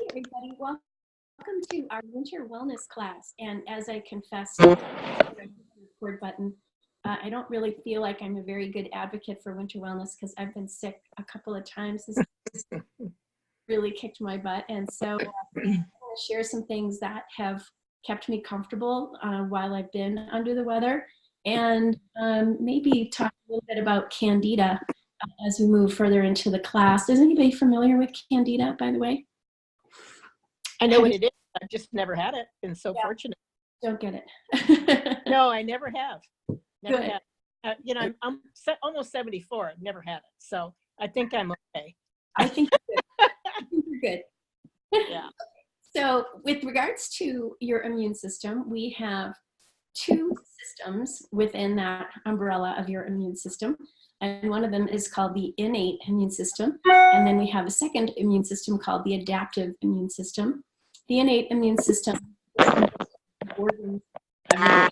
everybody. Welcome to our winter wellness class. And as I confessed, the record button, I don't really feel like I'm a very good advocate for winter wellness because I've been sick a couple of times. This really kicked my butt. And so I'm going to share some things that have kept me comfortable while I've been under the weather, and maybe talk a little bit about Candida as we move further into the class. Is anybody familiar with Candida, by the way? I know what it is. I've just never had it. Been so fortunate. Don't get it. No, I never have. Never Good. have. I'm almost 74. I've never had it. So I think I'm okay. I think you're good. I think you're good. Yeah. So with regards to your immune system, we have two systems within that umbrella of your immune system. And one of them is called the innate immune system. And then we have a second immune system called the adaptive immune system. The innate immune system is organs. Can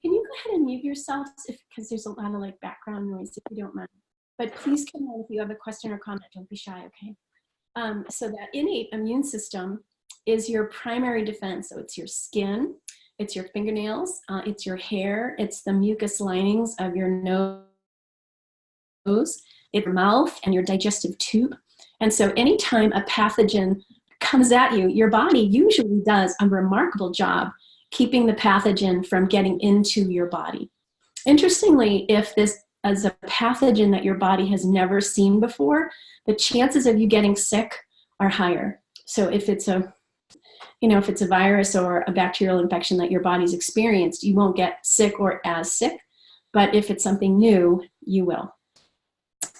you go ahead and mute yourselves because there's a lot of background noise, if you don't mind. But please come on if you have a question or comment. Don't be shy, okay? So that innate immune system is your primary defense. So it's your skin, it's your fingernails, it's your hair, it's the mucous linings of your nose, it's your mouth, and your digestive tube. And so anytime a pathogen comes at you, your body usually does a remarkable job keeping the pathogen from getting into your body. Interestingly, if this is a pathogen that your body has never seen before, the chances of you getting sick are higher. So if it's a virus or a bacterial infection that your body's experienced, you won't get sick or as sick. But if it's something new, you will.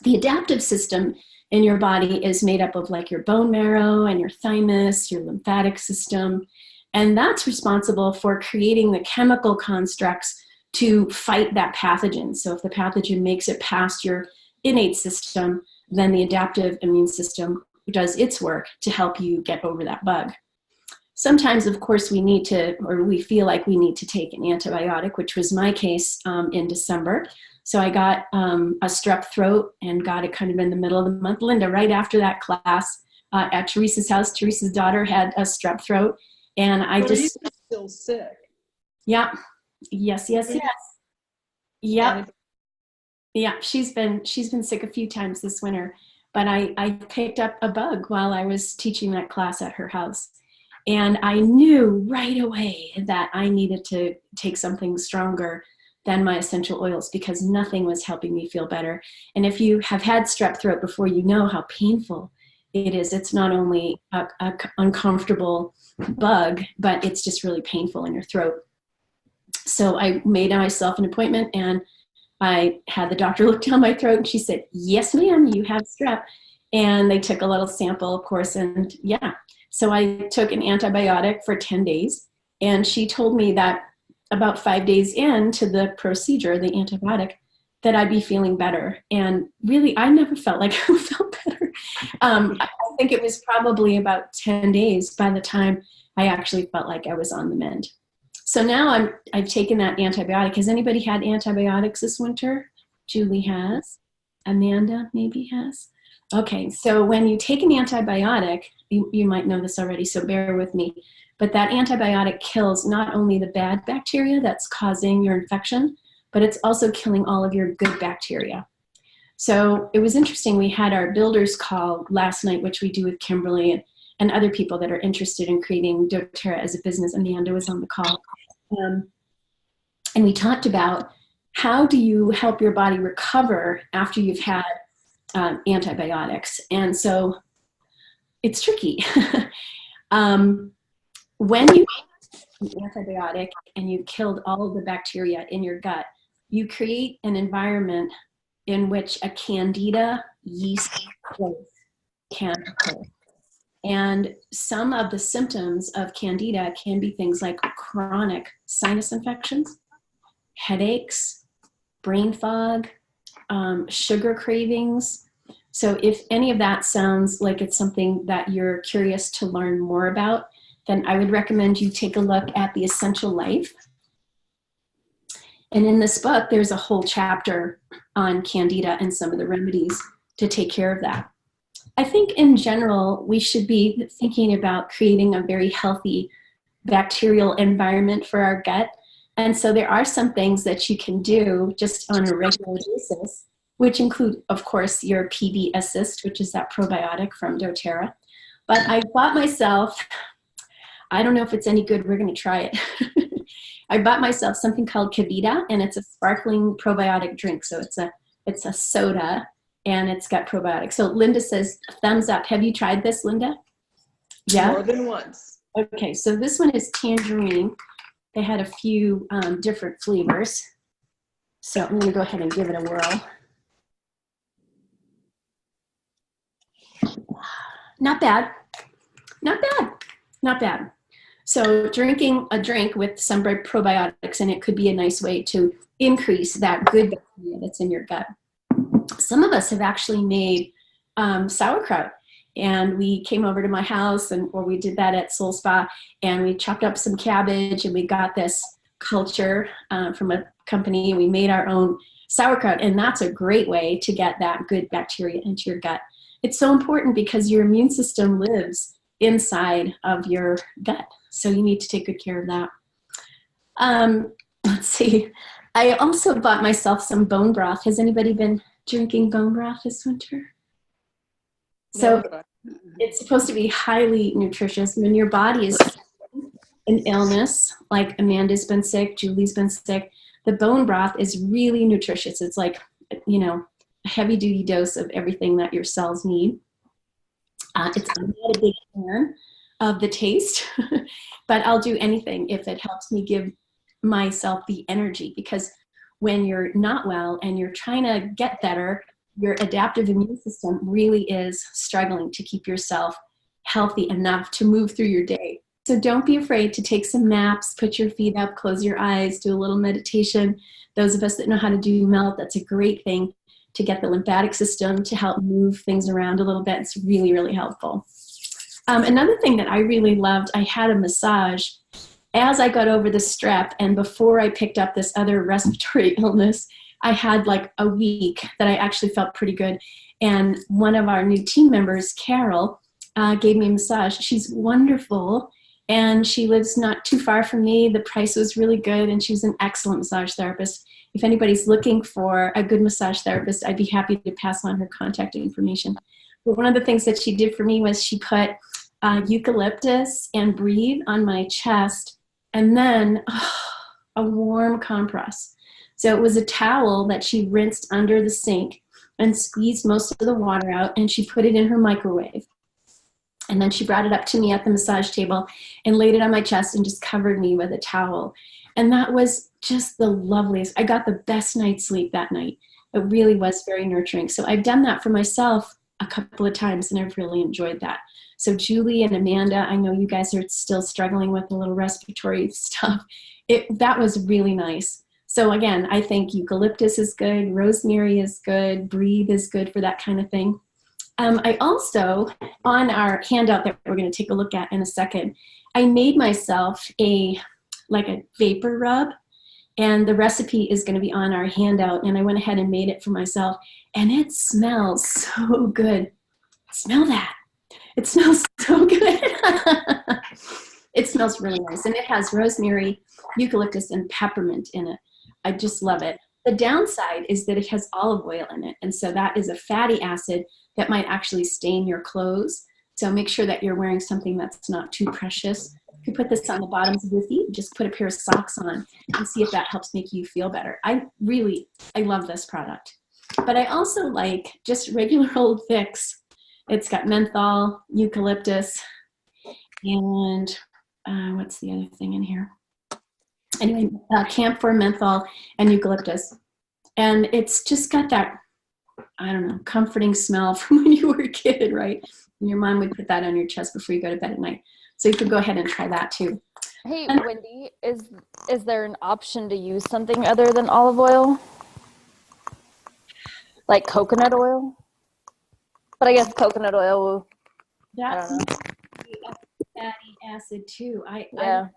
The adaptive system in your body is made up of your bone marrow and your thymus, your lymphatic system, and that's responsible for creating the chemical constructs to fight that pathogen. So if the pathogen makes it past your innate system, then the adaptive immune system does its work to help you get over that bug. Sometimes, of course, we feel like we need to take an antibiotic, which was my case in December. So I got a strep throat and got it kind of in the middle of the month. Linda, right after that class at Teresa's house, Teresa's daughter had a strep throat. And I But just... Are you still sick? Yeah. Yes. Yep. Yeah, she's been sick a few times this winter, but I picked up a bug while I was teaching that class at her house. And I knew right away that I needed to take something stronger than my essential oils because nothing was helping me feel better. And if you have had strep throat before, you know how painful it is. It's not only a uncomfortable bug, but it's just really painful in your throat. So I made myself an appointment and I had the doctor look down my throat and she said, "Yes, ma'am, you have strep." And they took a little sample, of course, and yeah. So I took an antibiotic for 10 days and she told me that about 5 days into the procedure, the antibiotic, that I'd be feeling better. And really, I never felt like I felt better. I think it was probably about 10 days by the time I actually felt like I was on the mend. So now I've taken that antibiotic. Has anybody had antibiotics this winter? Julie has. Amanda maybe has. Okay, so when you take an antibiotic, you might know this already, so bear with me, but that antibiotic kills not only the bad bacteria that's causing your infection, but it's also killing all of your good bacteria. So it was interesting. We had our builders call last night, which we do with Kimberly and other people that are interested in creating doTERRA as a business. Amanda was on the call. And we talked about how do you help your body recover after you've had antibiotics. And so it's tricky. When you take an antibiotic and you've killed all of the bacteria in your gut, you create an environment in which a candida yeast growth can occur. And some of the symptoms of candida can be things like chronic sinus infections, headaches, brain fog, sugar cravings. So if any of that sounds like it's something that you're curious to learn more about, then I would recommend you take a look at The Essential Life. And in this book, there's a whole chapter on candida and some of the remedies to take care of that. I think in general, we should be thinking about creating a very healthy bacterial environment for our gut. And so there are some things that you can do just on a regular basis, which include, of course, your PB Assist, which is that probiotic from doTERRA. But I bought myself, I don't know if it's any good, we're going to try it. I bought myself something called Kavita, and it's a sparkling probiotic drink. So it's a soda, and it's got probiotics. So Linda says, thumbs up. Have you tried this, Linda? Yeah? More than once. Okay, so this one is tangerine. They had a few different flavors. So I'm going to go ahead and give it a whirl. Not bad. Not bad. Not bad. So drinking a drink with some probiotics in it could be a nice way to increase that good bacteria that's in your gut. Some of us have actually made sauerkraut. And we came over to my house, or we did that at Soul Spa, and we chopped up some cabbage, and we got this culture from a company, and we made our own sauerkraut. And that's a great way to get that good bacteria into your gut. It's so important because your immune system lives inside of your gut. So you need to take good care of that. Let's see. I also bought myself some bone broth. Has anybody been drinking bone broth this winter? So it's supposed to be highly nutritious. When your body is an illness, like Amanda's been sick, Julie's been sick, the bone broth is really nutritious. It's like, you know, a heavy duty dose of everything that your cells need. I'm not a big fan of the taste, but I'll do anything if it helps me give myself the energy, because when you're not well and you're trying to get better, your adaptive immune system really is struggling to keep yourself healthy enough to move through your day. So don't be afraid to take some naps, put your feet up, close your eyes, do a little meditation. Those of us that know how to do melt, that's a great thing to get the lymphatic system to help move things around a little bit. It's really, really helpful. Another thing that I really loved, I had a massage as I got over the strep, and before I picked up this other respiratory illness. I had like a week that I actually felt pretty good. And one of our new team members, Carol, gave me a massage. She's wonderful. And she lives not too far from me. The price was really good. And she was an excellent massage therapist. If anybody's looking for a good massage therapist, I'd be happy to pass on her contact information. But one of the things that she did for me was she put eucalyptus and breathe on my chest, and then a warm compress. So it was a towel that she rinsed under the sink and squeezed most of the water out, and she put it in her microwave. And then she brought it up to me at the massage table and laid it on my chest and just covered me with a towel. And that was just the loveliest. I got the best night's sleep that night. It really was very nurturing. So I've done that for myself a couple of times, and I've really enjoyed that. So Julie and Amanda, I know you guys are still struggling with a little respiratory stuff. That was really nice. So again, I think eucalyptus is good, rosemary is good, breathe is good for that kind of thing. I also, on our handout that we're going to take a look at in a second, I made myself a vapor rub, and the recipe is going to be on our handout, and I went ahead and made it for myself, and it smells so good. Smell that. It smells so good. It smells really nice, and it has rosemary, eucalyptus, and peppermint in it. I just love it. The downside is that it has olive oil in it, and so that is a fatty acid that might actually stain your clothes. So make sure that you're wearing something that's not too precious. You put this on the bottoms of your feet, just put a pair of socks on and see if that helps make you feel better. I love this product. But I also like just regular old Vicks. It's got menthol, eucalyptus, and what's the other thing in here? Anyway, camphor, menthol, and eucalyptus. And it's just got that, I don't know, comforting smell from when you were a kid, right? And your mom would put that on your chest before you go to bed at night. So you could go ahead and try that too. Hey, Wendy, is there an option to use something other than olive oil? Like coconut oil? But I guess coconut oil, That's I don't know. fatty acid too. Yeah.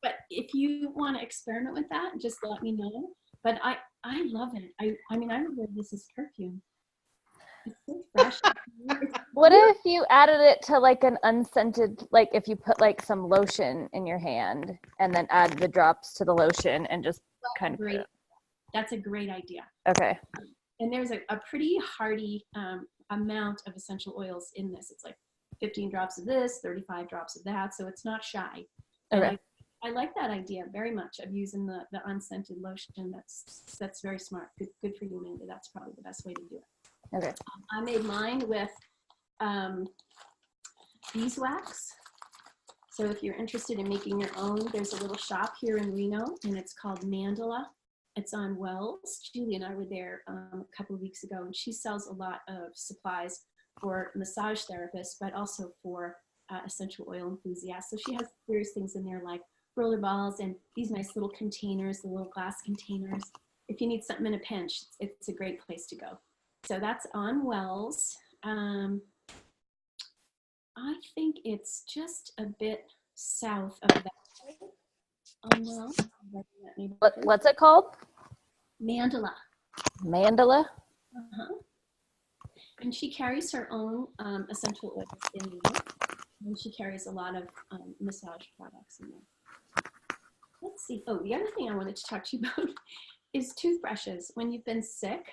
But if you want to experiment with that, just let me know. But I love it. I mean, I would wear this as perfume. It's so fresh. What if you added it to like an unscented, like if you put like some lotion in your hand and then add the drops to the lotion and just kind of put Great. it. That's a great idea. Okay. And there's a pretty hearty amount of essential oils in this. It's like 15 drops of this, 35 drops of that. So it's not shy. Okay. I like that idea very much of using the unscented lotion. That's very smart. Good for you, Amanda. That's probably the best way to do it. Okay. I made mine with beeswax. So if you're interested in making your own, there's a little shop here in Reno, and it's called Mandala. It's on Wells. Julie and I were there a couple of weeks ago, and she sells a lot of supplies for massage therapists, but also for essential oil enthusiasts. So she has various things in there like roller balls and these nice little containers, the little glass containers. If you need something in a pinch, it's a great place to go. So that's on Wells. I think it's just a bit south of that. On Wells. What's it called? Mandala. Mandala? Uh-huh. And she carries her own essential oils in there. And she carries a lot of massage products in there. Let's see. Oh, the other thing I wanted to talk to you about is toothbrushes. When you've been sick,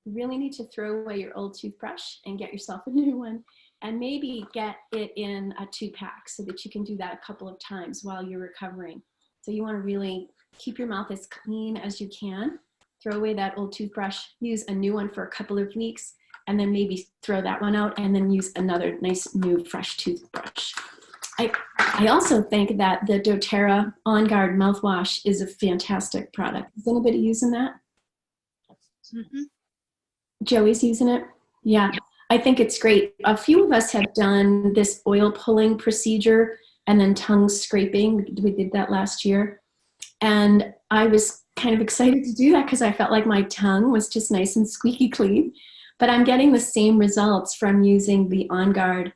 you really need to throw away your old toothbrush and get yourself a new one. And maybe get it in a 2-pack so that you can do that a couple of times while you're recovering. So you want to really keep your mouth as clean as you can. Throw away that old toothbrush, use a new one for a couple of weeks, and then maybe throw that one out and then use another nice new fresh toothbrush. I also think that the doTERRA On Guard mouthwash is a fantastic product. Is anybody using that? Mm-hmm. Joey's using it? Yeah. I think it's great. A few of us have done this oil pulling procedure and then tongue scraping. We did that last year. And I was kind of excited to do that because I felt like my tongue was just nice and squeaky clean. But I'm getting the same results from using the On Guard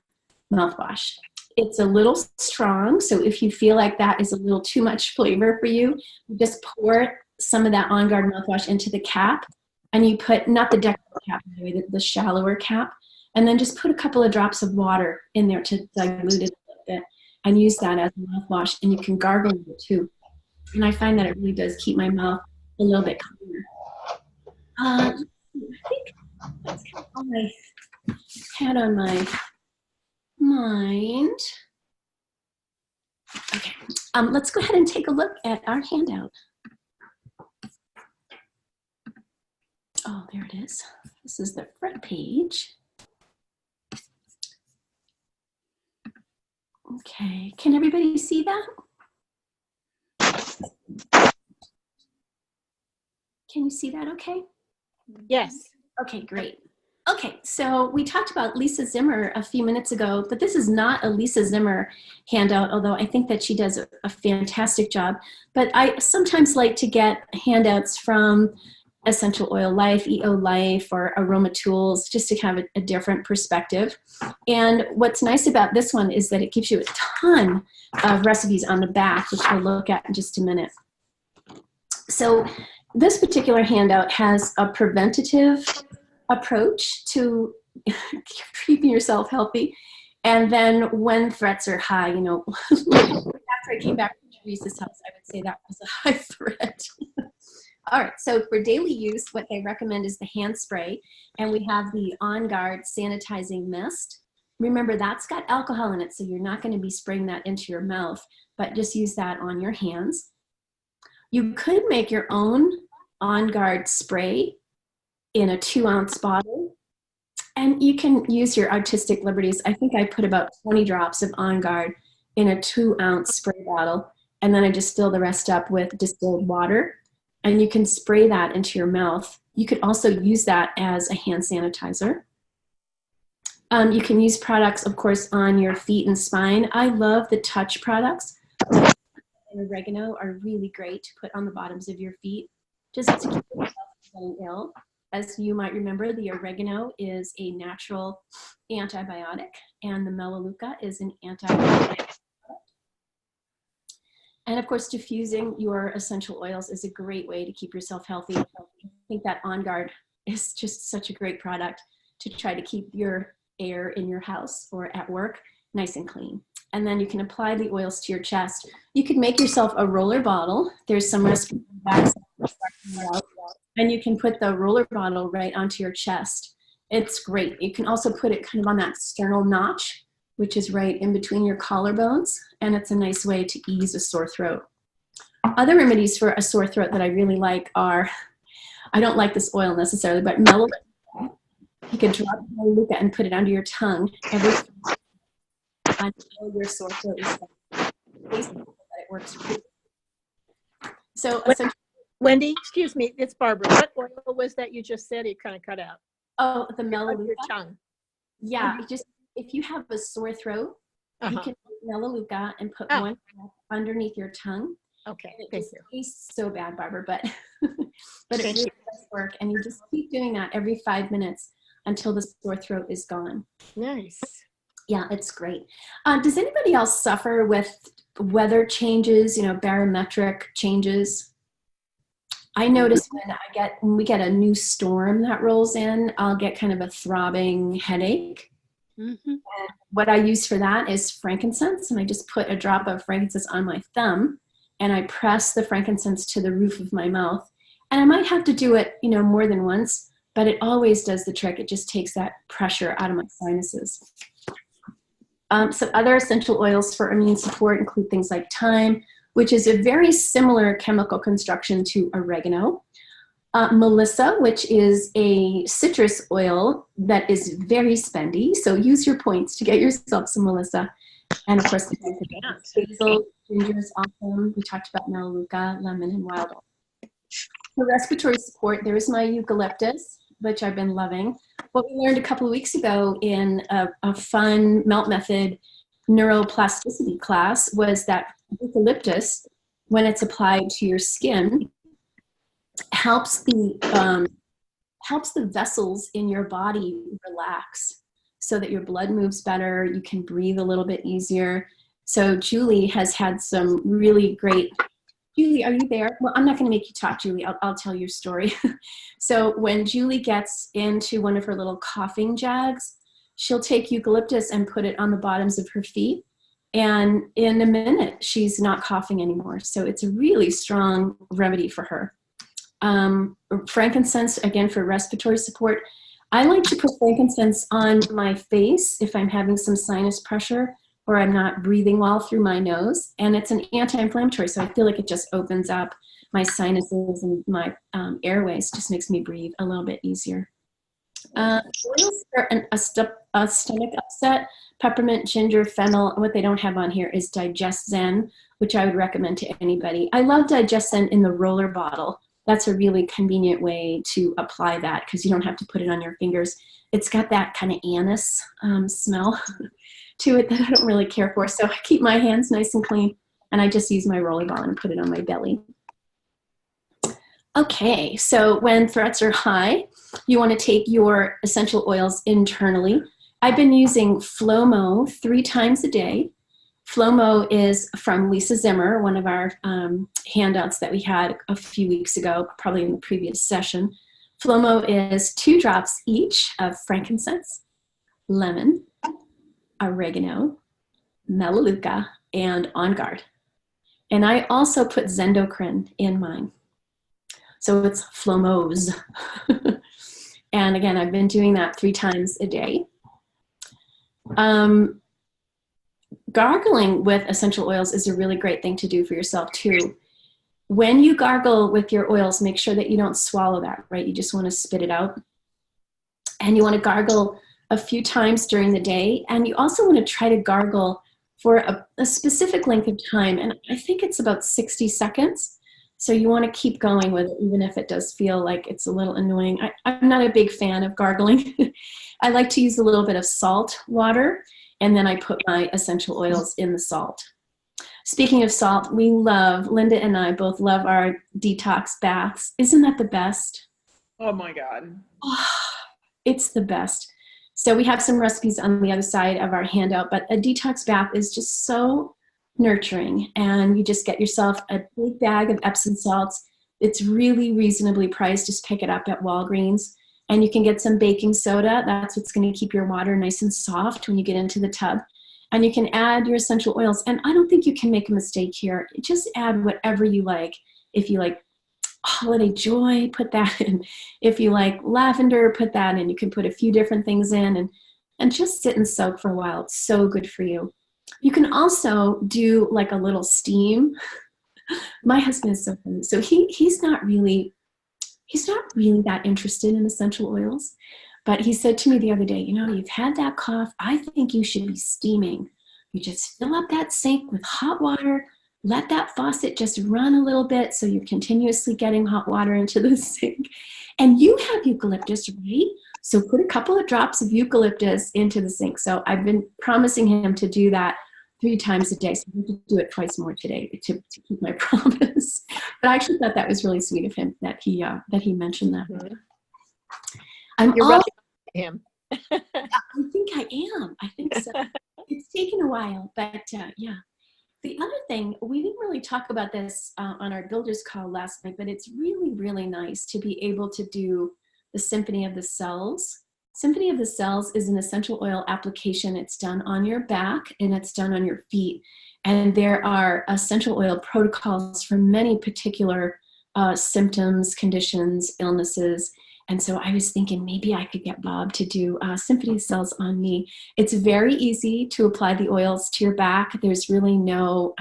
mouthwash. It's a little strong, so if you feel like that is a little too much flavor for you, you just pour some of that On Guard mouthwash into the cap, and you put, not the decorative cap, the shallower cap, and then just put a couple of drops of water in there to dilute it a little bit, and use that as a mouthwash, and you can gargle with it too. And I find that it really does keep my mouth a little bit cleaner. I think that's kind of all I had on my mind. Okay, let's go ahead and take a look at our handout. Oh, there it is. This is the front page. Okay, can everybody see that? Can you see that okay? Yes. Okay, great. Okay, so we talked about Lisa Zimmer a few minutes ago, but this is not a Lisa Zimmer handout, although I think that she does a fantastic job. But I sometimes like to get handouts from Essential Oil Life, EO Life, or Aroma Tools, just to have a different perspective. And what's nice about this one is that it gives you a ton of recipes on the back, which we'll look at in just a minute. So this particular handout has a preventative approach to keeping yourself healthy. And then when threats are high, you know, after I came back from Teresa's house, I would say that was a high threat. All right, so for daily use, what they recommend is the hand spray, and we have the On Guard sanitizing mist. Remember, that's got alcohol in it, so you're not going to be spraying that into your mouth, but just use that on your hands. You could make your own On Guard spray in a 2-ounce bottle, and you can use your artistic liberties. I think I put about 20 drops of On Guard in a 2-ounce spray bottle, and then I just fill the rest up with distilled water, and you can spray that into your mouth. You could also use that as a hand sanitizer. You can use products, of course, on your feet and spine. I love the touch products. And oregano are really great to put on the bottoms of your feet, just to keep yourself from getting ill. As you might remember, the oregano is a natural antibiotic, and the melaleuca is an antibiotic. And of course, diffusing your essential oils is a great way to keep yourself healthy. I think that On Guard is just such a great product. to try to keep your air in your house or at work nice and clean. And then you can apply the oils to your chest. You could make yourself a roller bottle. There's some recipes back, and you can put the roller bottle right onto your chest. It's great. You can also put it kind of on that sternal notch, which is right in between your collarbones, and it's a nice way to ease a sore throat. Other remedies for a sore throat that I really like are, I don't like this oil necessarily, but melaleuca. You can drop melaleuca and put it under your tongue every until your sore throat is done. It works really. So, Wendy, excuse me, it's Barbara. What oil was that you just said? It kind of cut out. oh, the Under melaleuca. your tongue. Yeah, just if you have a sore throat, you can take melaleuca and put one underneath your tongue. Okay, And it thank just you. tastes so bad, Barbara, but but it Thank really you. does work. And you just keep doing that every 5 minutes until the sore throat is gone. Nice. Yeah, it's great. Does anybody else suffer with weather changes, barometric changes? I notice when we get a new storm that rolls in, I'll get kind of a throbbing headache. Mm-hmm. What I use for that is frankincense, and I just put a drop of frankincense on my thumb, and I press the frankincense to the roof of my mouth. And I might have to do it, more than once, but it always does the trick. It just takes that pressure out of my sinuses. Some other essential oils for immune support include things like thyme, which is a very similar chemical construction to oregano. Melissa, which is a citrus oil that is very spendy, so use your points to get yourself some Melissa. And of course, the basil, ginger is awesome. We talked about melaleuca, lemon, and wild oil. For respiratory support, there is my eucalyptus, which I've been loving. What we learned a couple of weeks ago in a fun melt method neuroplasticity class was that eucalyptus, when it's applied to your skin, helps the vessels in your body relax so that your blood moves better, you can breathe a little bit easier. So Julie has had some really great, Julie, are you there? Well, I'm not going to make you talk, Julie. I'll tell your story. So when Julie gets into one of her little coughing jags, she'll take eucalyptus and put it on the bottoms of her feet. And in a minute, she's not coughing anymore. So it's a really strong remedy for her. Frankincense, again, for respiratory support. I like to put frankincense on my face if I'm having some sinus pressure or I'm not breathing well through my nose. And it's an anti-inflammatory, so I feel like it just opens up my sinuses and my airways, just makes me breathe a little bit easier. Oils for a stomach upset, peppermint, ginger, fennel. What they don't have on here is Digest Zen, which I would recommend to anybody. I love Digest Zen in the roller bottle. That's a really convenient way to apply that because you don't have to put it on your fingers. It's got that kind of anise smell to it that I don't really care for. So I keep my hands nice and clean, and I just use my roller ball and put it on my belly. Okay, so when threats are high, you want to take your essential oils internally. I've been using Flomo 3 times a day. Flomo is from Lisa Zimmer, one of our handouts that we had a few weeks ago, probably in the previous session. Flomo is 2 drops each of frankincense, lemon, oregano, melaleuca, and On Guard. And I also put Zendocrine in mine. So it's Flomos. And again, I've been doing that 3 times a day. Gargling with essential oils is a really great thing to do for yourself too. When you gargle with your oils, make sure that you don't swallow that, right? You just want to spit it out. And you want to gargle a few times during the day. And you also want to try to gargle for a specific length of time. And I think it's about 60 seconds. So you want to keep going with it, even if it does feel like it's a little annoying. I'm not a big fan of gargling. I like to use a little bit of salt water, and then I put my essential oils in the salt. Speaking of salt, Linda and I both love our detox baths. Isn't that the best? Oh my God. Oh, it's the best. So we have some recipes on the other side of our handout, but a detox bath is just so nurturing, and you just get yourself a big bag of Epsom salts. It's really reasonably priced. Just pick it up at Walgreens. And you can get some baking soda. That's what's going to keep your water nice and soft when you get into the tub. And you can add your essential oils. And I don't think you can make a mistake here. Just add whatever you like. If you like holiday joy, put that in. If you like lavender, put that in. You can put a few different things in and just sit and soak for a while. It's so good for you. You can also do like a little steam. My husband is so funny. So he's not really that interested in essential oils. But he said to me the other day, you know, you've had that cough. I think you should be steaming. You just fill up that sink with hot water, let that faucet just run a little bit so you're continuously getting hot water into the sink. And you have eucalyptus, right? So put a couple of drops of eucalyptus into the sink. So I've been promising him to do that 3 times a day. So I'm going to do it twice more today to keep my promise. But I actually thought that was really sweet of him that he mentioned that. Mhm. I'm You're also, rubbing him. I think I am. I think so. It's taken a while, but yeah. The other thing, we didn't really talk about this on our builders call last night, but it's really, really nice to be able to do the Symphony of the Cells. Symphony of the Cells is an essential oil application. It's done on your back and it's done on your feet. And there are essential oil protocols for many particular symptoms, conditions, illnesses. And so I was thinking maybe I could get Bob to do Symphony Cells on me. It's very easy to apply the oils to your back. There's really no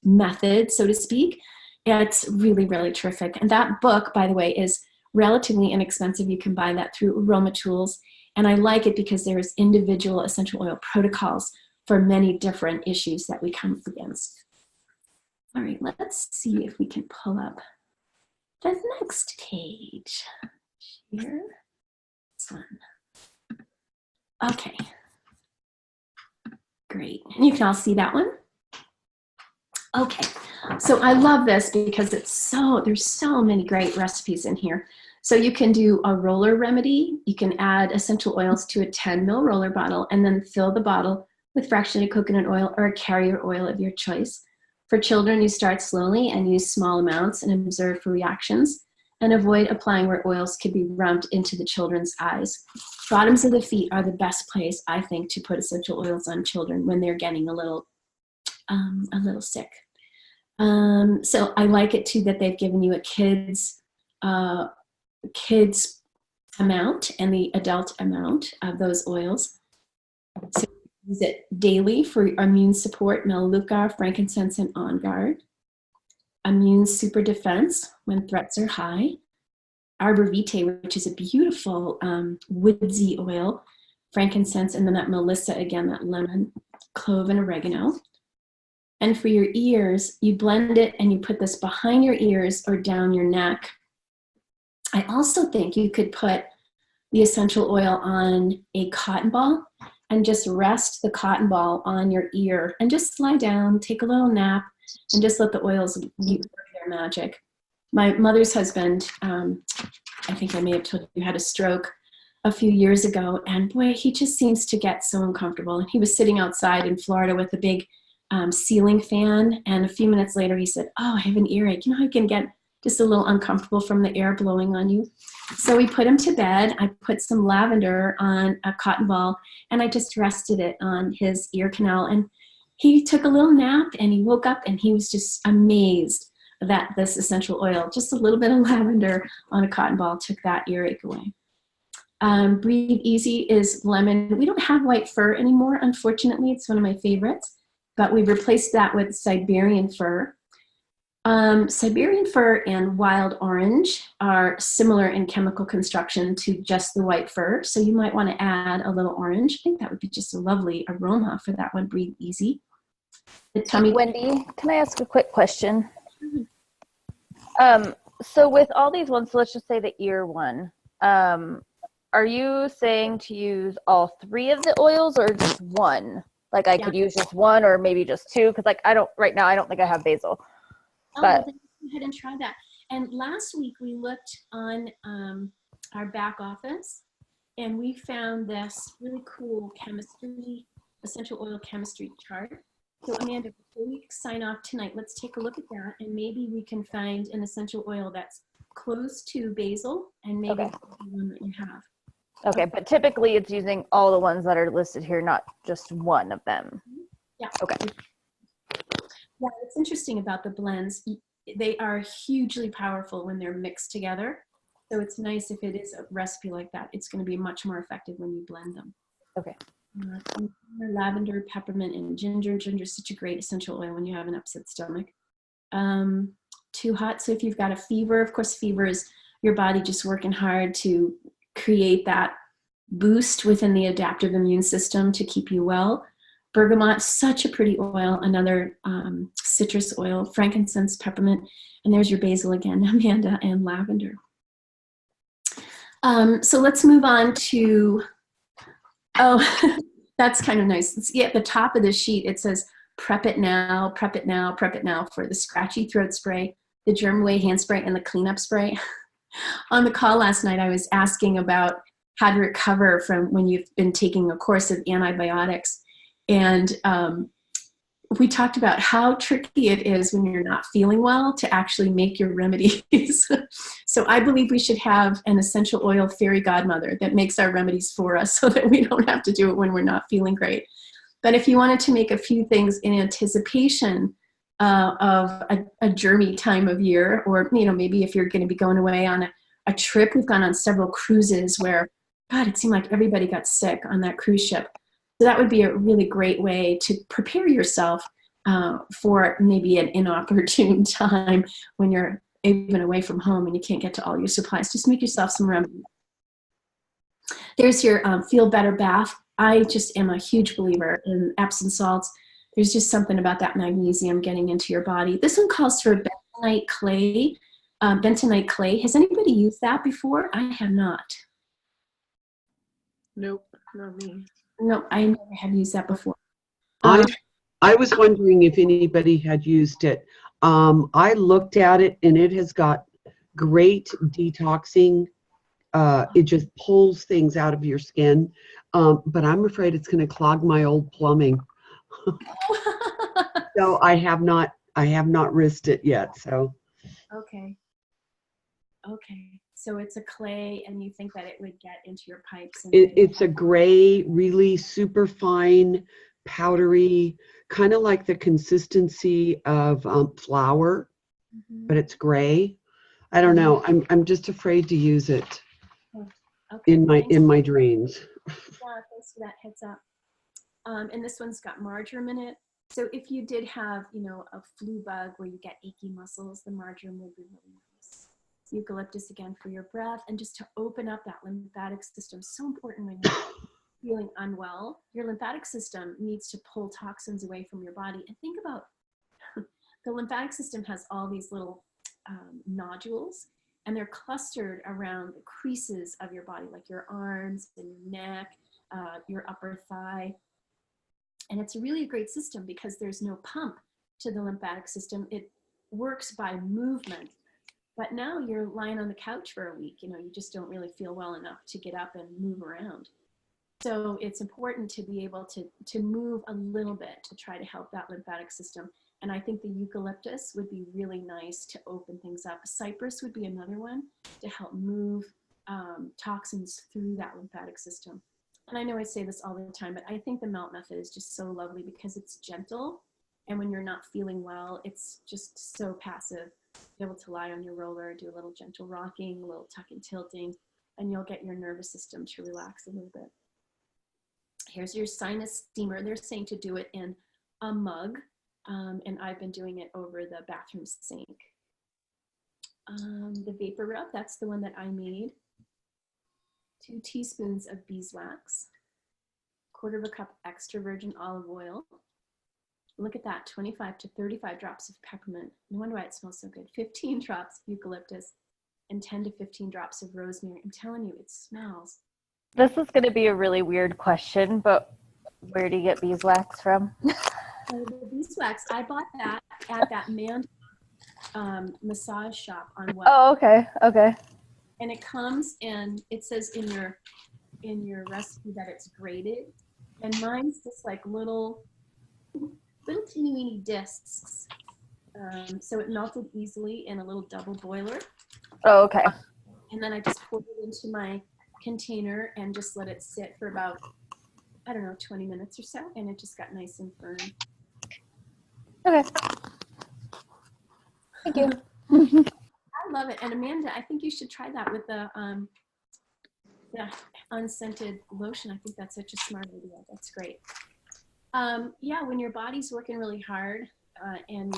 method, so to speak. It's really, really terrific. And that book, by the way, is relatively inexpensive. You can buy that through Aroma Tools. And I like it because there's individual essential oil protocols for many different issues that we come up against. All right, let's see if we can pull up the next page. Here, this one. Okay, great. And you can all see that one? Okay, so I love this because there's so many great recipes in here. So you can do a roller remedy. You can add essential oils to a 10 ml roller bottle and then fill the bottle with fractionated coconut oil or a carrier oil of your choice. For children, you start slowly and use small amounts and observe for reactions, and avoid applying where oils could be rubbed into the children's eyes. Bottoms of the feet are the best place, I think, to put essential oils on children when they're getting a little sick. So I like it too that they've given you a kids amount and the adult amount of those oils. So use it daily for immune support, Melaleuca, frankincense, and On Guard. Immune super defense when threats are high. Arbor Vitae, which is a beautiful woodsy oil. Frankincense, and then that Melissa again, that lemon, clove, and oregano. And for your ears, you blend it and you put this behind your ears or down your neck. I also think you could put the essential oil on a cotton ball and just rest the cotton ball on your ear and just lie down, take a little nap, and just let the oils work their magic. My mother's husband, I think I may have told you, had a stroke a few years ago, and boy, he just seems to get so uncomfortable. And he was sitting outside in Florida with a big ceiling fan, and a few minutes later he said, "Oh, I have an earache. You know how you can get just a little uncomfortable from the air blowing on you?" So we put him to bed. I put some lavender on a cotton ball, and I just rested it on his ear canal. And he took a little nap, and he woke up, and he was just amazed that this essential oil, just a little bit of lavender on a cotton ball, took that earache away. Breathe Easy is lemon. We don't have white fir anymore, unfortunately. It's one of my favorites, but we've replaced that with Siberian fir. Siberian fir and wild orange are similar in chemical construction to just the white fir, so you might want to add a little orange. I think that would be just a lovely aroma for that one, Breathe Easy. The tummy. Wendy, can I ask a quick question? So with all these ones, so let's just say the ear one, are you saying to use all 3 of the oils or just one? Like I could use just one or maybe just 2, because like right now I don't think I have basil. Oh, But then go ahead and try that. And last week we looked on our back office, and we found this really cool chemistry, essential oil chemistry chart. So Amanda, before we sign off tonight, let's take a look at that, and maybe we can find an essential oil that's cloves to basil, and maybe Okay. the one that you have. Okay, but typically it's using all the ones that are listed here, not just one of them. Yeah. Okay. Yeah, what's interesting about the blends, they are hugely powerful when they're mixed together. So it's nice if it is a recipe like that. It's going to be much more effective when you blend them. Okay. Lavender, peppermint, and ginger. Ginger is such a great essential oil when you have an upset stomach. Too hot. So if you've got a fever, of course, fever is your body just working hard to create that boost within the adaptive immune system to keep you well. Bergamot, such a pretty oil, another citrus oil, frankincense, peppermint, and there's your basil again, Amanda, and lavender. So let's move on to, oh, that's kind of nice. See at the top of the sheet, it says, prep it now, prep it now, prep it now for the scratchy throat spray, the germ away hand spray, and the cleanup spray. On the call last night, I was asking about how to recover from when you've been taking a course of antibiotics. And we talked about how tricky it is when you're not feeling well to actually make your remedies. So I believe we should have an essential oil fairy godmother that makes our remedies for us so that we don't have to do it when we're not feeling great. But if you wanted to make a few things in anticipation of a germy time of year, or maybe if you're going to be going away on a trip, we've gone on several cruises where, God, it seemed like everybody got sick on that cruise ship. So that would be a really great way to prepare yourself for maybe an inopportune time when you're even away from home and you can't get to all your supplies. Just make yourself some remedies. There's your Feel Better Bath. I just am a huge believer in Epsom salts. There's just something about that magnesium getting into your body. This one calls for bentonite clay. Bentonite clay. Has anybody used that before? I have not. Nope, not me. No, I never have used that before. I was wondering if anybody had used it. I looked at it and it has got great detoxing. It just pulls things out of your skin. But I'm afraid it's going to clog my old plumbing. So I have not risked it yet. So Okay. So it's a clay, and you think that it would get into your pipes? And it's a gray, really super fine, powdery, kind of like the consistency of flour, but it's gray. I don't know. I'm just afraid to use it Okay. in my drains. Yeah, thanks for that heads up. And this one's got marjoram in it. So if you did have, a flu bug where you get achy muscles, the marjoram would be really nice. Eucalyptus again for your breath, and just to open up that lymphatic system. So important when you're feeling unwell. Your lymphatic system needs to pull toxins away from your body. And think about the lymphatic system has all these little nodules, and they're clustered around the creases of your body, like your arms and your neck, your upper thigh. And it's really a great system because there's no pump to the lymphatic system. It works by movement. But now you're lying on the couch for a week, you just don't really feel well enough to get up and move around. So it's important to be able to move a little bit to try to help that lymphatic system. And I think the eucalyptus would be really nice to open things up. Cypress would be another one to help move toxins through that lymphatic system. And I know I say this all the time, but I think the melt method is just so lovely because it's gentle. And when you're not feeling well, it's just so passive. Be able to lie on your roller, do a little gentle rocking, a little tuck and tilting, and you'll get your nervous system to relax a little bit. Here's your sinus steamer. They're saying to do it in a mug, and I've been doing it over the bathroom sink. The vapor rub, that's the one that I made. 2 teaspoons of beeswax, 1/4 cup extra virgin olive oil. Look at that, 25 to 35 drops of peppermint. No wonder why it smells so good. 15 drops of eucalyptus and 10 to 15 drops of rosemary. I'm telling you, it smells. This is going to be a really weird question, but where do you get beeswax from? The beeswax, I bought that at that man massage shop on West. Oh, okay. And it comes and it says in your recipe that it's grated. And mine's just like little teeny weeny discs. So it melted easily in a little double boiler. Oh, okay. And then I just poured it into my container and just let it sit for about, I don't know, 20 minutes or so, and it just got nice and firm. Okay. Thank you. I love it. And Amanda, I think you should try that with the unscented lotion. I think that's such a smart idea. That's great. Yeah, when your body's working really hard and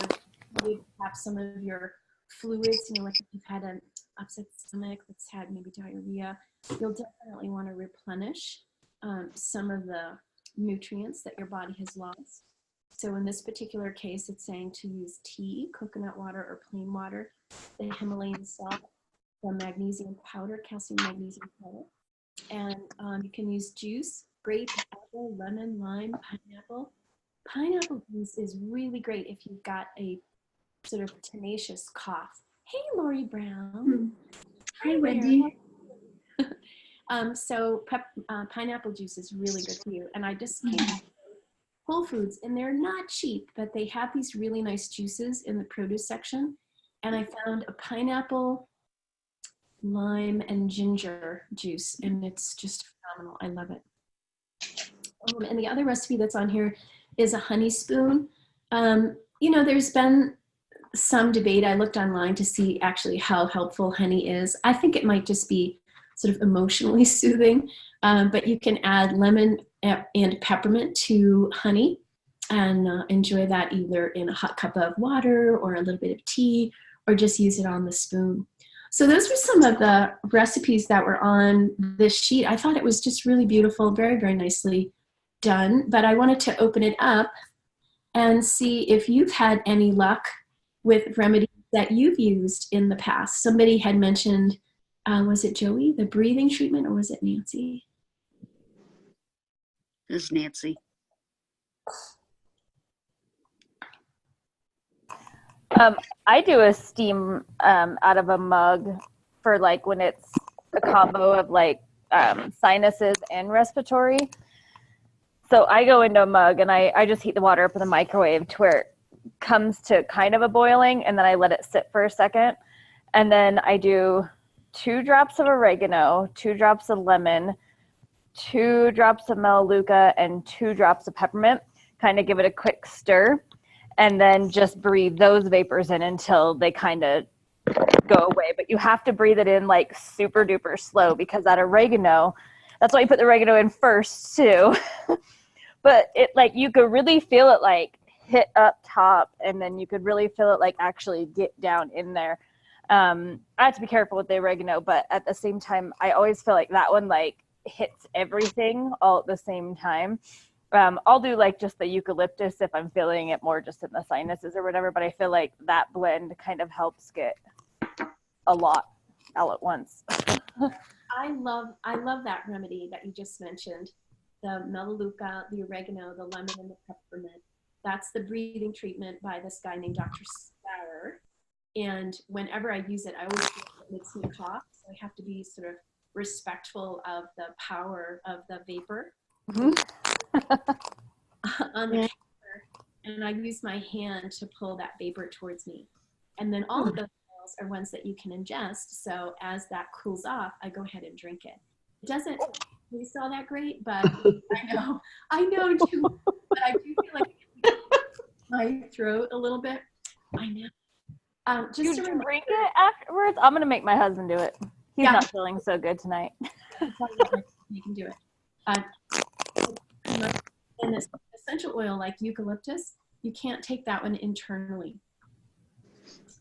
you have some of your fluids, you know, like if you've had an upset stomach that's had maybe diarrhea, you'll definitely want to replenish some of the nutrients that your body has lost. So in this particular case, it's saying to use tea, coconut water, or plain water, the Himalayan salt, the magnesium powder, calcium magnesium powder. And you can use juice, grape, apple, lemon, lime, pineapple. Pineapple juice is really great if you've got a sort of tenacious cough. Hey, Lori Brown. Hi, Wendy. So pineapple juice is really good for you. And I just came to Whole Foods, and they're not cheap, but they have these really nice juices in the produce section. And I found a pineapple, lime, and ginger juice, and it's just phenomenal. I love it. And the other recipe that's on here is a honey spoon. You know, there's been some debate. I looked online to see actually how helpful honey is. I think it might just be sort of emotionally soothing, but you can add lemon and peppermint to honey and enjoy that either in a hot cup of water or a little bit of tea, or just use it on the spoon. So those were some of the recipes that were on this sheet. I thought it was just really beautiful, very, very nicely done, but I wanted to open it up and see if you've had any luck with remedies that you've used in the past. Somebody had mentioned, was it Joey, the breathing treatment, or was it Nancy? This is Nancy. I do a steam out of a mug for like when it's a combo of like sinuses and respiratory. So I go into a mug and I just heat the water up in the microwave to where it comes to kind of a boiling, and then I let it sit for a second. And then I do 2 drops of oregano, 2 drops of lemon, 2 drops of melaleuca, and 2 drops of peppermint. Kind of give it a quick stir, and then just breathe those vapors in until they kind of go away. But you have to breathe it in like super duper slow, because that oregano, that's why you put the oregano in first too. But it, like, you could really feel it like hit up top, and then you could really feel it like actually get down in there. I have to be careful with the oregano, but at the same time, I always feel like that one like hits everything all at the same time. I'll do like just the eucalyptus if I'm feeling it more just in the sinuses or whatever, but I feel like that blend kind of helps get a lot all at once. I love that remedy that you just mentioned. The melaleuca, the oregano, the lemon, and the peppermint. That's the breathing treatment by this guy named Dr. Sauer. And whenever I use it, I always feel it makes me cough. So I have to be sort of respectful of the power of the vapor on the counter. And I use my hand to pull that vapor towards me. And then all of those oils are ones that you can ingest. So as that cools off, I go ahead and drink it. It doesn't taste all that great, but I know too, but I do feel like my throat a little bit. I know. Just You to remember, drink it afterwards? I'm going to make my husband do it. He's not feeling so good tonight. you can do it. And this essential oil like eucalyptus, you can't take that one internally.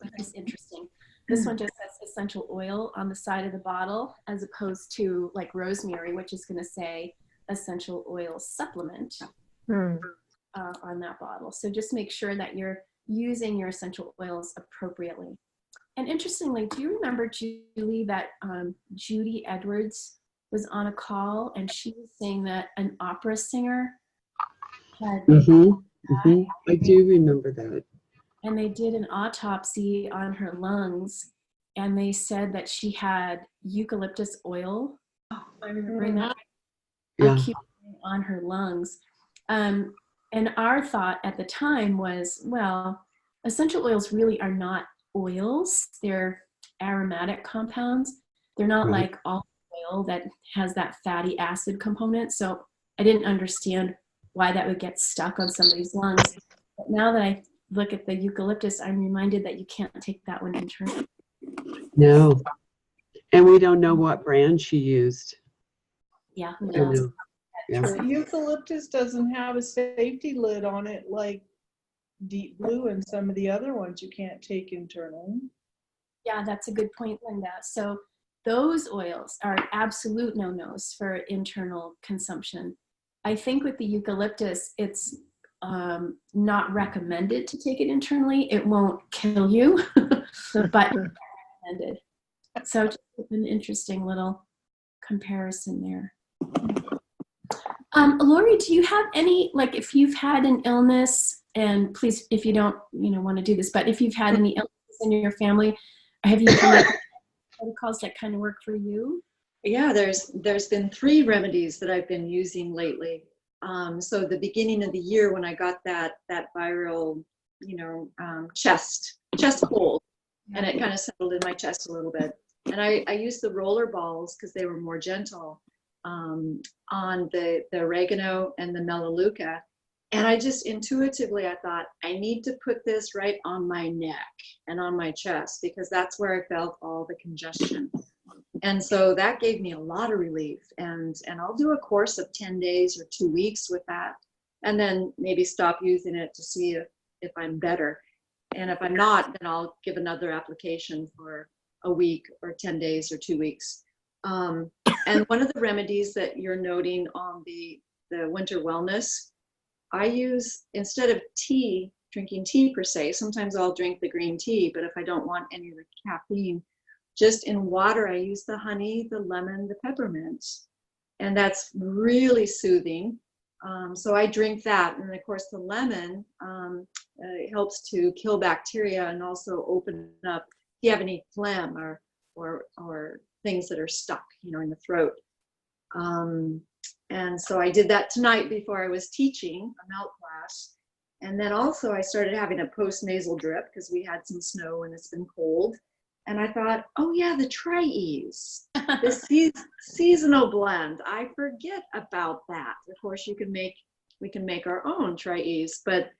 Which is interesting. This one just says essential oil on the side of the bottle, as opposed to like rosemary, which is going to say essential oil supplement on that bottle. So just make sure that you're using your essential oils appropriately. And interestingly, do you remember, Julie, that Judy Edwards was on a call and she was saying that an opera singer had I do remember that. and they did an autopsy on her lungs, and they said that she had eucalyptus oil. Oh, I remember that. Yeah. On her lungs. And our thought at the time was, well, essential oils really are not oils. They're aromatic compounds. They're not like olive oil that has that fatty acid component. So I didn't understand why that would get stuck on somebody's lungs. But now that I look at the eucalyptus, I'm reminded that you can't take that one internally. No. And we don't know what brand she used. Yeah, who I knows? know. Yeah. The eucalyptus doesn't have a safety lid on it like deep blue and some of the other ones you can't take internally. Yeah, that's a good point, Linda. So those oils are absolute no-nos for internal consumption. I think with the eucalyptus, it's not recommended to take it internally. It won't kill you, but it's recommended. So just an interesting little comparison there. Lori, do you have any, like if you've had an illness, and please, if you don't, want to do this, but if you've had any illnesses in your family, have you come up with protocols that kind of work for you? Yeah, there's been 3 remedies that I've been using lately. So the beginning of the year when I got that viral, chest cold, and it kind of settled in my chest a little bit. And I used the roller balls because they were more gentle on the oregano and the melaleuca. And I just intuitively, I thought, I need to put this right on my neck and on my chest because that's where I felt all the congestion. And so that gave me a lot of relief. And I'll do a course of 10 days or 2 weeks with that, and then maybe stop using it to see if I'm better. And if I'm not, then I'll give another application for a week or 10 days or 2 weeks. And one of the remedies that you're noting on the winter wellness, I use, instead of drinking tea per se, sometimes I'll drink the green tea, but if I don't want any of the caffeine, just in water, I use the honey, the lemon, the peppermint, and that's really soothing. So I drink that, and of course the lemon it helps to kill bacteria and also open up if you have any phlegm or things that are stuck, in the throat. And so I did that tonight before I was teaching a melt class, and then also I started having a post-nasal drip because we had some snow and it's been cold. And I thought, oh yeah, the Tri-Ease, this seasonal blend. I forget about that. Of course, we can make our own Tri-Ease, but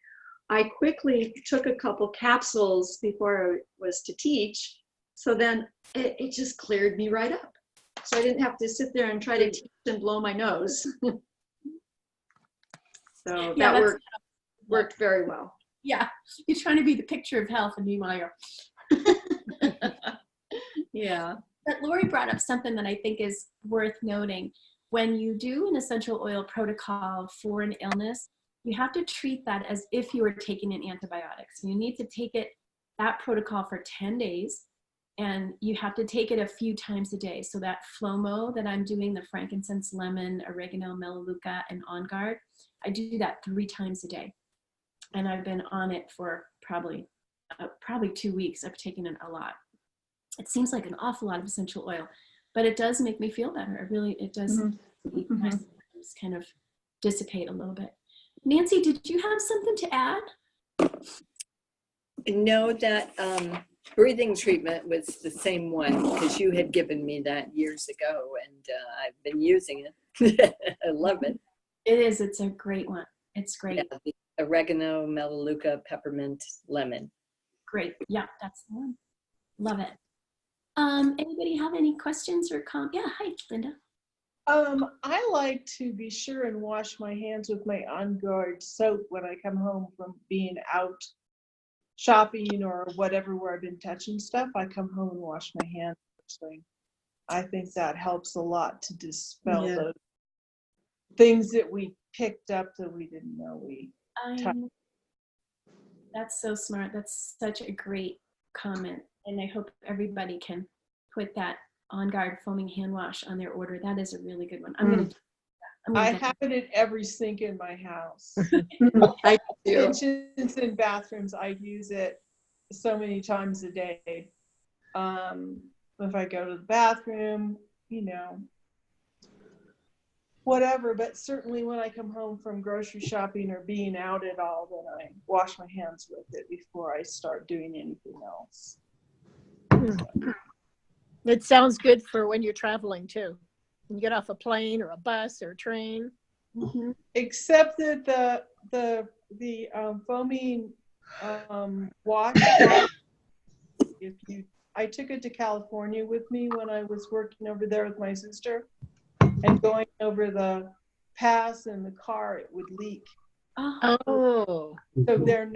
I quickly took a couple capsules before I was to teach. So then it just cleared me right up. So I didn't have to sit there and try to teach and blow my nose. So Yeah, that worked very well. Yeah, you're trying to be the picture of health, and meanwhile you're Yeah. But Lori brought up something that I think is worth noting. When you do an essential oil protocol for an illness, you have to treat that as if you were taking an antibiotic. So you need to take that protocol for 10 days, and you have to take it a few times a day. So that Flomo that I'm doing, the frankincense, lemon, oregano, melaleuca, and On Guard, I do that 3 times a day. And I've been on it for probably 2 weeks. I've taken it a lot. It seems like an awful lot of essential oil, but it does make me feel better. It does make my symptoms kind of dissipate a little bit. Nancy, did you have something to add? No, that breathing treatment was the same one because you had given me that years ago, and I've been using it. I love it. It is. It's a great one. It's great. Yeah, the oregano, melaleuca, peppermint, lemon. Great. Yeah, that's the one. Love it. Anybody have any questions or comments? Yeah, hi, Linda. I like to be sure and wash my hands with my On Guard soap when I come home from being out shopping or whatever where I've been touching stuff. I come home and wash my hands. I think that helps a lot to dispel those things that we picked up that we didn't know we touched. That's so smart. That's such a great comment. And I hope everybody can put that On Guard foaming hand wash on their order. That is a really good one. I'm going to do that. I have it in every sink in my house. I do. Kitchens and bathrooms, I use it so many times a day. If I go to the bathroom, whatever, but certainly when I come home from grocery shopping or being out at all, then I wash my hands with it before I start doing anything else. It sounds good for when you're traveling too. When you get off a plane or a bus or a train. Mhm. Except that the foaming wash, if you, I took it to California with me when I was working over there with my sister, and going over the pass in the car, it would leak. Oh, Oh, So Mhm. they're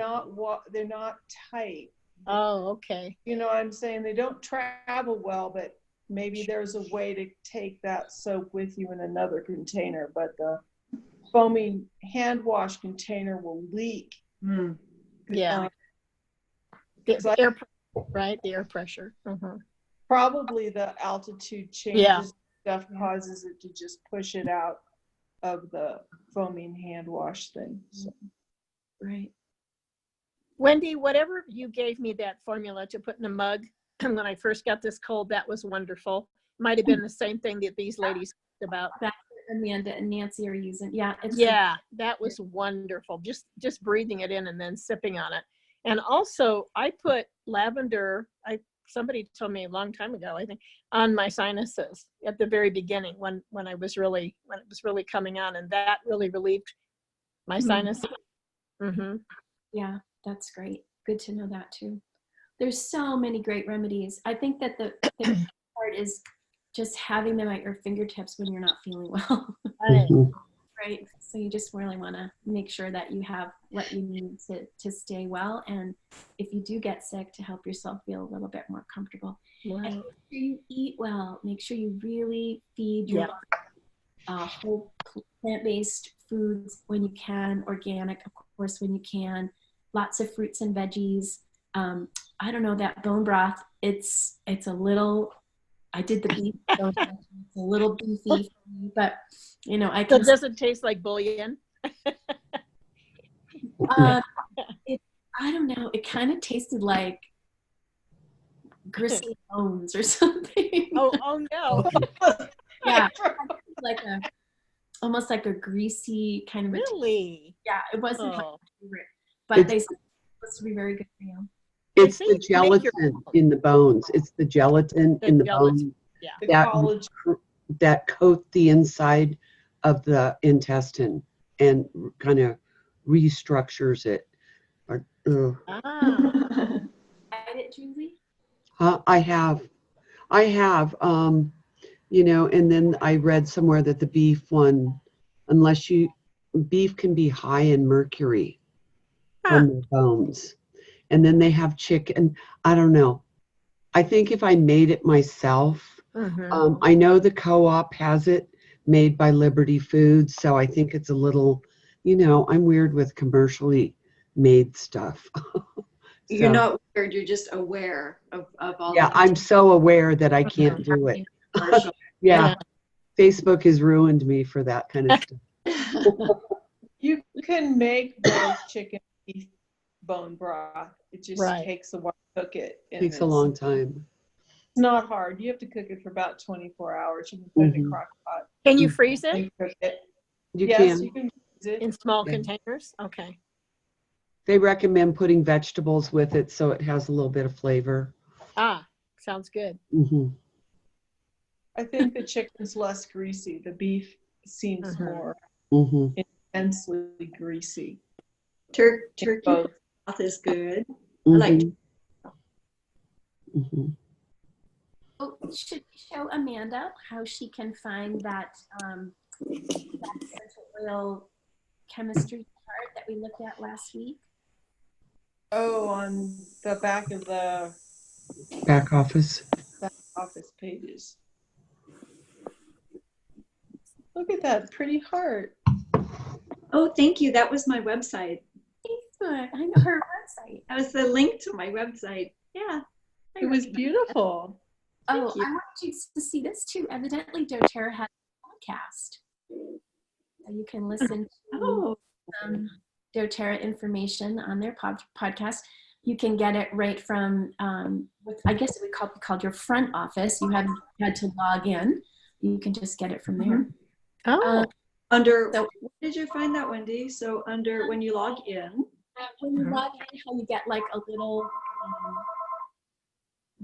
not tight. oh, okay. You know what I'm saying? They don't travel well, but maybe there's a way to take that soap with you in another container. But the foaming hand wash container will leak. Yeah. Because The air, right? The air pressure. probably the altitude Yeah. changes stuff causes it to just push it out of the foaming hand wash thing. So. right. Wendy, whatever you gave me that formula to put in a mug when I first got this cold, that was wonderful. Might have been the same thing that these ladies talked about. That's what Amanda and Nancy are using. Yeah, it's Yeah, that was wonderful. Just breathing it in and then sipping on it. And also, I put lavender. Somebody told me a long time ago, I think, on my sinuses at the very beginning when it was really coming on, and that really relieved my sinuses. Mm-hmm. Yeah, that's great. Good to know that too. There's so many great remedies. I think that the part is just having them at your fingertips when you're not feeling well. Right. Mhm. Right. So you just really want to make sure that you have what you need to stay well. And if you do get sick, to help yourself feel a little bit more comfortable. And Right. make sure you eat well. Make sure you really feed your whole plant-based foods when you can, organic, of course, when you can, lots of fruits and veggies. I don't know, that bone broth, it's a little, I did the beef, so it's a little beefy for me, but you know, I So can, does it taste like bouillon? I don't know, it kind of tasted like gristly bones or something. Oh no. Yeah, like almost like a greasy kind of a taste. Really? Yeah, it wasn't my Oh. favorite, but It's- they said it was supposed to be very good for you. It's They the say you make your gelatin in the bones. It's the gelatin The in the gelatin, bone yeah. The that college, that coat the inside of the intestine and kind of restructures it. Ah. Tried it, Julie? I have, you know, and then I read somewhere that the beef one, beef can be high in mercury from the bones. And then they have chicken. I don't know. I think if I made it myself, Mhm. I know the co-op has it made by Liberty Foods, so I think it's a little, you know, I'm weird with commercially made stuff. You're So, not weird, you're just aware of all yeah, the I'm so aware that I can't do it. commercial. Yeah, Yeah. Facebook has ruined me for that kind of stuff. you can make both chicken and beef bone broth. It just Right. takes a while to cook it. And Takes a it's long time. not hard. You have to cook it for about 24 hours. You can put it in a Mhm. crock pot Can you freeze it and cook it. You Yes, can. you can use it. in small Yeah. containers? Okay. They recommend putting vegetables with it so it has a little bit of flavor. Ah, sounds good. Hmm. I think the chicken's less greasy. The beef seems Mhm. more Hmm. intensely greasy. Turkey Both. broth is good. I like Hmm. Oh, should we show Amanda how she can find that essential oil chemistry chart that we looked at last week? Oh, on the back of the Back office. office pages. Look at that pretty heart. Oh, thank you. That was my website. Facebook. I know her website. That was the link to my website. Yeah. It was beautiful. Oh, you. I want you to see this too. Evidently, doTERRA has a podcast. So you can listen to Oh, doTERRA information on their podcast. You can get it right from, I guess it would be called your front office. You haven't had to log in. You can just get it from there. Oh, under, So- where did you find that, Wendy? So under, when you log in. When you log in, how you get like a little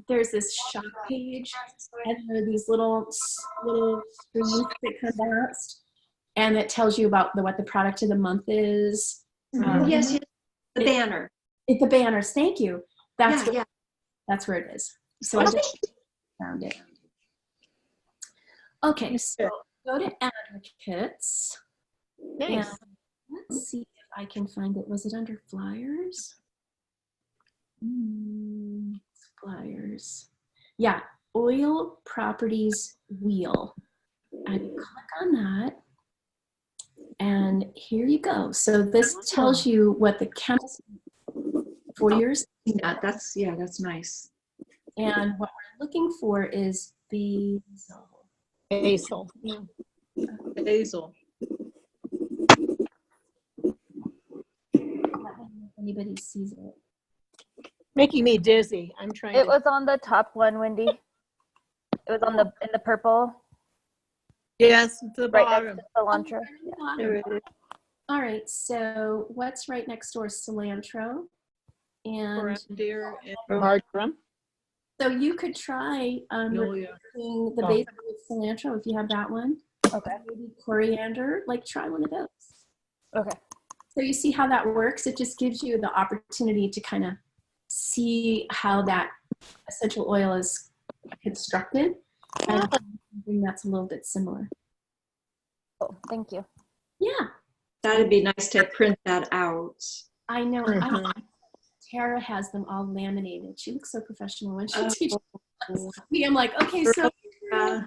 there's this shop page, and there are these little screens that come out, and it tells you about what the product of the month is. Yes, the banner. The banners. Thank you. That's Yeah. that's where it is. So I just found it. Okay, so go to advocates. Nice. And let's see if I can find it. Was it under flyers? Flyers. Yeah, oil properties wheel. I click on that. And here you go. So this tells you what the chemistry for yours. That's nice. And what we're looking for is basil. Basil. Yeah. Basil. If anybody sees it. Making me dizzy. I'm trying It to. was on the top one, Wendy. It was on in the purple, Yes, to the right bottom. next to cilantro. There it is. All right, so what's right next door is cilantro. And Deer and Marjoram. so you could try magnolia. replacing the Oh. basil with cilantro if you have that one. Okay. Maybe coriander, like try one of those. Okay. So you see how that works? It just gives you the opportunity to kind of see how that essential oil is constructed. And something that's a little bit similar. Cool. Thank you. Yeah, That'd be nice to print that out. I know. Mhm. Tara has them all laminated. She looks so professional when she Oh. teaches me. I'm like, okay, so Uh,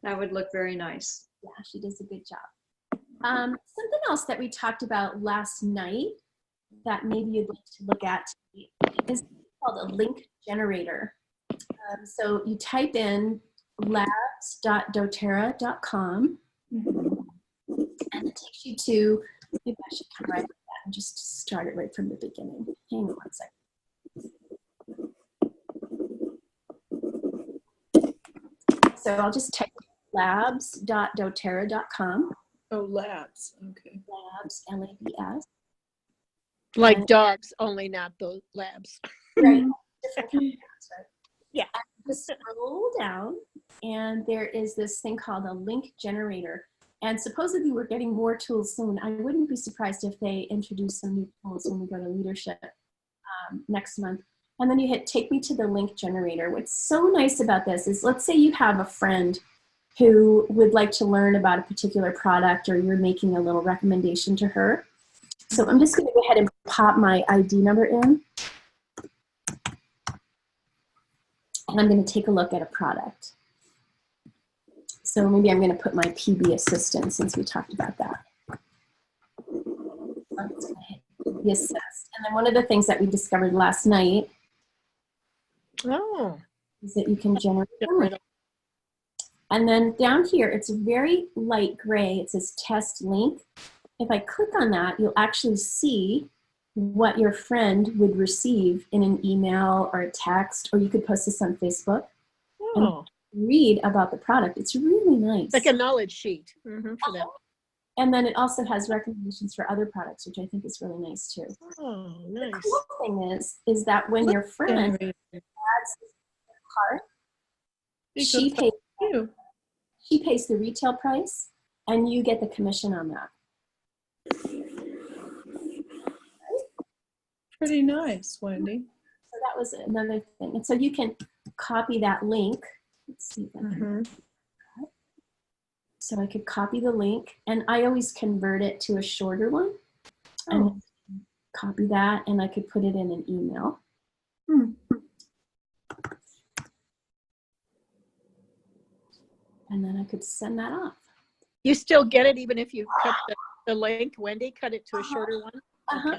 that would look very nice. yeah, she does a good job. Something else that we talked about last night that maybe you'd like to look at is called a link generator. So you type in labs.doterra.com and it takes you to, maybe I should come right with that and just start it right from the beginning. Hang on one second. So I'll just type labs.doterra.com. Oh, labs. Okay. Labs, L-A-B-S. Like dogs, only not those labs. Right. Different kind of labs, right? Yeah. I just scroll down, and there is this thing called a link generator. And supposedly we're getting more tools soon. I wouldn't be surprised if they introduce some new tools when we go to leadership next month. And then you hit take me to the link generator. What's so nice about this is, let's say you have a friend who would like to learn about a particular product, or you're making a little recommendation to her. So I'm just going to go ahead and pop my ID number in. And I'm going to take a look at a product. So maybe I'm going to put my PB assistant, since we talked about that. I'm just going to hit PB assist. And then one of the things that we discovered last night Oh. is that you can generate a link. And then down here, it's very light gray. It says test link. If I click on that, you'll actually see what your friend would receive in an email or a text, or you could post this on Facebook Oh. and read about the product. It's really nice. Like a knowledge sheet for that. And then it also has recommendations for other products, which I think is really nice too. Oh, The nice. cool thing is that when your friend adds this cart, she pays the retail price, and you get the commission on that. Pretty nice, Wendy. So that was another thing. And so you can copy that link. Let's see if I can. So I could copy the link, and I always convert it to a shorter one. And copy that, and I could put it in an email. And then I could send that off. You still get it even if you cut the link, Wendy? Cut it to a shorter one? Okay.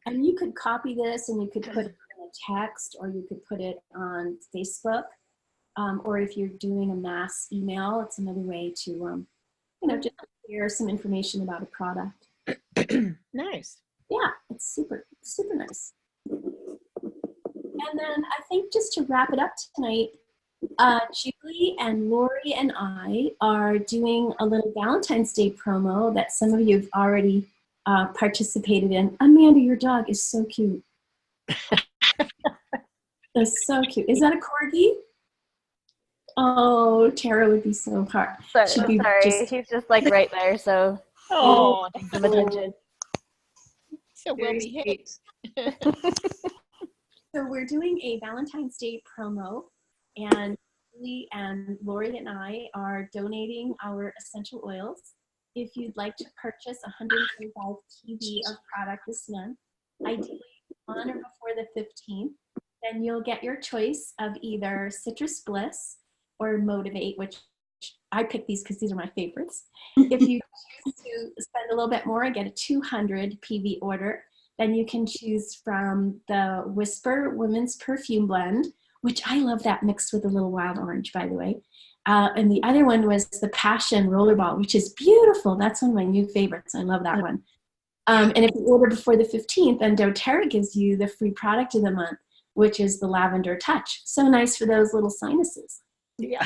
And you could copy this, and you could put it in a text, or you could put it on Facebook. Or if you're doing a mass email, it's another way to, just share some information about a product. Nice. Yeah, it's super, super nice. And then I think just to wrap it up tonight, Julie and Lori and I are doing a little Valentine's Day promo that some of you have already participated in. Amanda, your dog is so cute. That's so cute. Is that a corgi? Oh, Tara would be so hard. Sorry, She'd be sorry. just- He's just like right there, so Oh, give some attention. so well Very behaved. sweet. So we're doing a Valentine's Day promo, and Julie and Lori and I are donating our essential oils. If you'd like to purchase 125 PV of product this month, ideally on or before the 15th, then you'll get your choice of either Citrus Bliss or Motivate, which I picked these because these are my favorites. If you choose to spend a little bit more and get a 200 PV order, then you can choose from the Whisper Women's Perfume Blend, which I love that mixed with a little wild orange, by the way. And the other one was the Passion Rollerball, which is beautiful. That's one of my new favorites. I love that one. And if you order before the 15th, then doTERRA gives you the free product of the month, which is the Lavender Touch. So nice for those little sinuses. Yeah.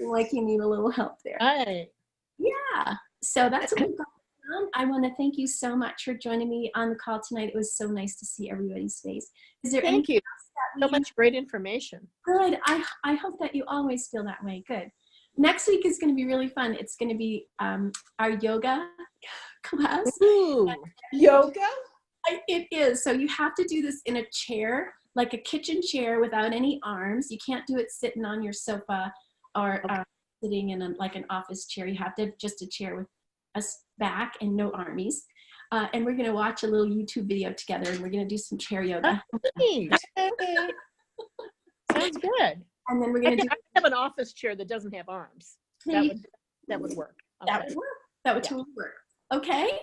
Like you need a little help there. Right. Yeah. So that's what we've got going on. I want to thank you so much for joining me on the call tonight. It was so nice to see everybody's face. Is there Thank you. anything else that So much great information. Good. I hope that you always feel that way. Good. Next week is going to be really fun. It's going to be our yoga class. Ooh. Yoga? It is. So you have to do this in a chair, like a kitchen chair without any arms. You can't do it sitting on your sofa or sitting in like an office chair. You have to have just a chair with a back and no armies. And we're going to watch a little YouTube video together, and we're going to do some chair yoga. Neat. Sounds good. And then we're I going to do have an office chair that doesn't have arms. That would work. that Okay. would work. That would totally work. Okay.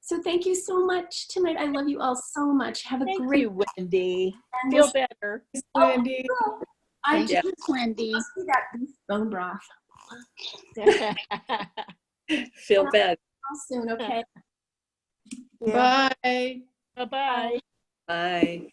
So thank you so much tonight. I love you all so much. Have a Thank great you, Wendy. and Feel we'll- better. Wendy. I Thank you. just Wendy. See that beef bone broth. Feel bad. All soon, okay? Bye. Bye-bye. Bye.